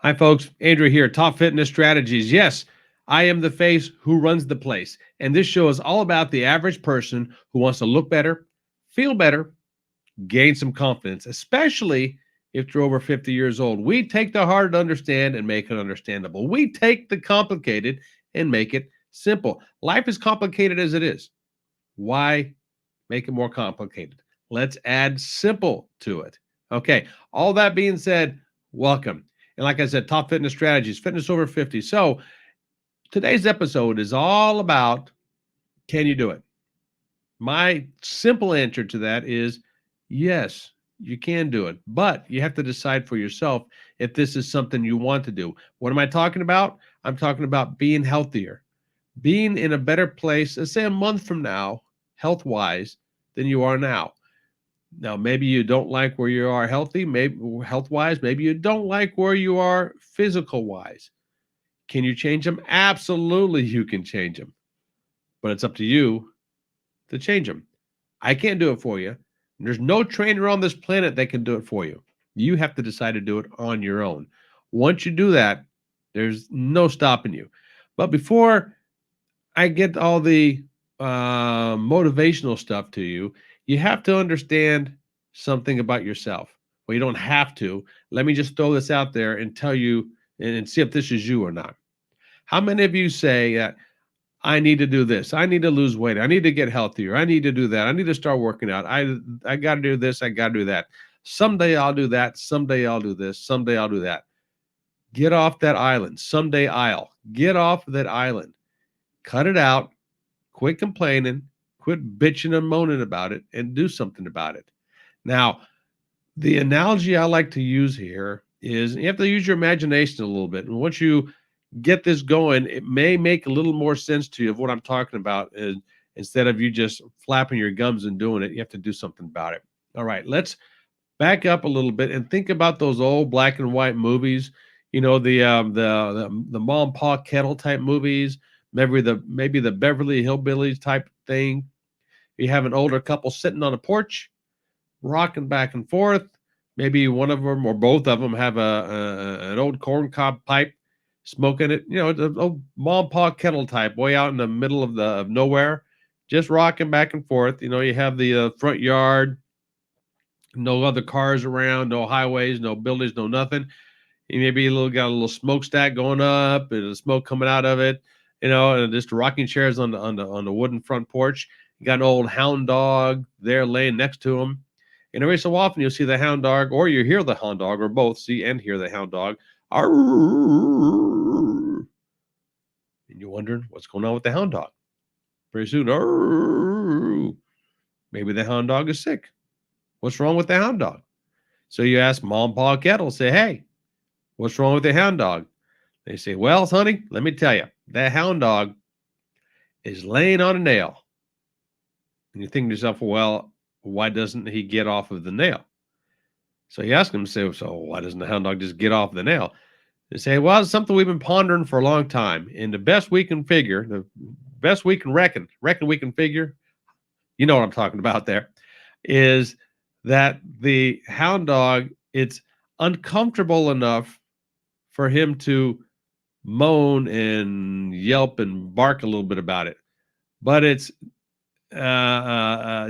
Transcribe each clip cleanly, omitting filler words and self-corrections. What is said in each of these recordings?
Hi, folks. Andrew here, Top Fitness Strategies. Yes, I am the face who runs the place. And this show is all about the average person who wants to look better, feel better, gain some confidence, especially if you're over 50 years old. We take the hard to understand and make it understandable. We take the complicated and make it simple. Life is complicated as it is. Why make it more complicated? Let's add simple to it. Okay. All that being said, welcome. And like I said, Top Fitness Strategies, fitness over 50. So today's episode is all about, can you do it? My simple answer to that is yes, you can do it, but you have to decide for yourself if this is something you want to do. What am I talking about? I'm talking about being healthier, being in a better place, let's say a month from now, health wise, than you are now. Now, maybe you don't like where you are healthy, maybe health wise, maybe you don't like where you are physical wise. Can you change them? Absolutely, you can change them, but it's up to you to change them. I can't do it for you. There's no trainer on this planet that can do it for you. You have to decide to do it on your own. Once you do that, there's no stopping you. But before I get all the motivational stuff to you, you have to understand something about yourself. Well, you don't have to. Let me just throw this out there and tell you and see if this is you or not. How many of you say that I need to do this? I need to lose weight. I need to get healthier. I need to do that. I need to start working out. I got to do this. I got to do that. Someday I'll do that. Someday I'll do this. Someday I'll do that. Get off that island. Someday I'll get off that island. Cut it out. Quit complaining. Quit bitching and moaning about it and do something about it. Now, the analogy I like to use here is you have to use your imagination a little bit. And once you get this going, it may make a little more sense to you of what I'm talking about. And instead of you just flapping your gums and doing it, you have to do something about it. All right, let's back up a little bit and think about those old black and white movies. You know, the mom pa kettle type movies, maybe the Beverly Hillbillies type thing. You have an older couple sitting on a porch, rocking back and forth. Maybe one of them or both of them have an old corncob pipe, smoking it. You know, the old mom pa kettle type, way out in the middle of nowhere, just rocking back and forth. You know, you have the front yard, no other cars around, no highways, no buildings, no nothing. You maybe got a little smokestack going up and the smoke coming out of it. You know, and just rocking chairs on the wooden front porch. You got an old hound dog there laying next to him. And every so often you'll see the hound dog, or you hear the hound dog, or both see and hear the hound dog. And you're wondering what's going on with the hound dog. Pretty soon, maybe the hound dog is sick. What's wrong with the hound dog? So you ask Mom, Pa, Kettle, say, hey, what's wrong with the hound dog? They say, well, honey, let me tell you, that hound dog is laying on a nail. And you think to yourself, well, why doesn't he get off of the nail? So you ask him, say, so why doesn't the hound dog just get off the nail? They say, well, it's something we've been pondering for a long time. And the best we can figure, the best we can reckon we can figure, you know what I'm talking about there, is that the hound dog, it's uncomfortable enough for him to moan and yelp and bark a little bit about it. But it's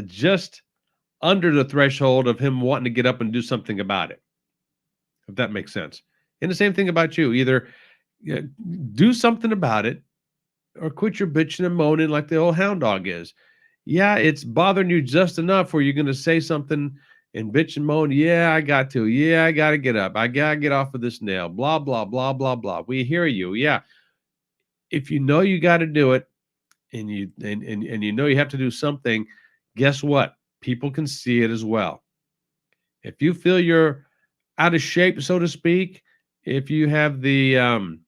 just under the threshold of him wanting to get up and do something about it, if that makes sense. And the same thing about you. Either do something about it or quit your bitching and moaning like the old hound dog is. Yeah, it's bothering you just enough where you're going to say something and bitch and moan. Yeah, I got to. Yeah, I got to get up. I got to get off of this nail. Blah, blah, blah, blah, blah. We hear you. Yeah. If you know you got to do it and you know you have to do something, guess what? People can see it as well. If you feel you're out of shape, so to speak, if you have the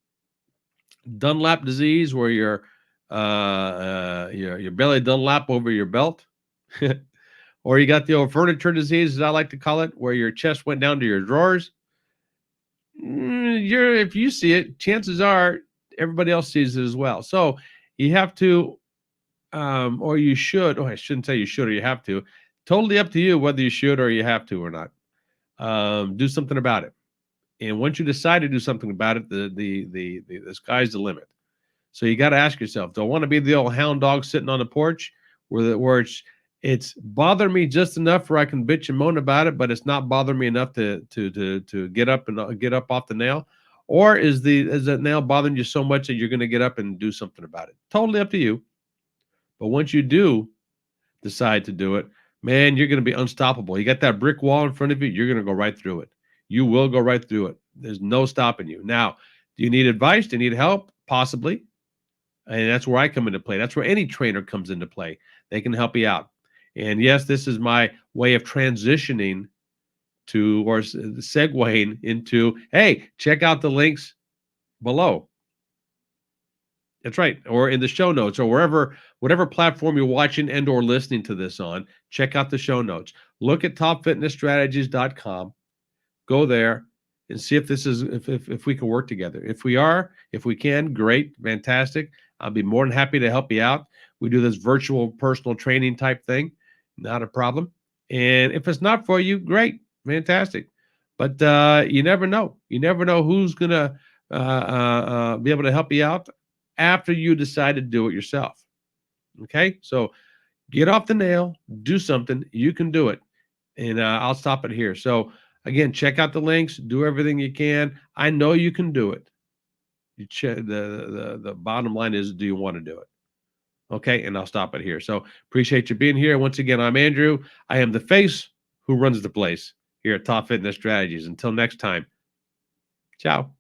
Dunlap disease where your belly Dunlap over your belt, or you got the old furniture disease, as I like to call it, where your chest went down to your drawers. If you see it, chances are everybody else sees it as well. So you have to, or you should. Oh, I shouldn't say you should or you have to. Totally up to you whether you should or you have to or not. Do something about it. And once you decide to do something about it, the sky's the limit. So you got to ask yourself, do I want to be the old hound dog sitting on the porch where it's bothering me just enough where I can bitch and moan about it, but it's not bothering me enough to get up and get up off the nail? Or is that nail bothering you so much that you're going to get up and do something about it? Totally up to you. But once you do decide to do it, man, you're going to be unstoppable. You got that brick wall in front of you, you're going to go right through it. You will go right through it. There's no stopping you. Now, do you need advice? Do you need help? Possibly. And that's where I come into play. That's where any trainer comes into play. They can help you out. And yes, this is my way of transitioning to or segueing into, hey, check out the links below. That's right. Or in the show notes or whatever platform you're watching and or listening to this on, check out the show notes. Look at topfitnessstrategies.com. Go there and see if this is if we can work together. If we can, great, fantastic. I'll be more than happy to help you out. We do this virtual personal training type thing, not a problem. And if it's not for you, great, fantastic. But you never know. You never know who's gonna be able to help you out after you decide to do it yourself. Okay, so get off the nail, do something. You can do it, and I'll stop it here. So again, check out the links, do everything you can. I know you can do it. The bottom line is, do you want to do it? Okay, and I'll stop it here. So appreciate you being here. Once again, I'm Andrew. I am the face who runs the place here at Top Fitness Strategies. Until next time, ciao.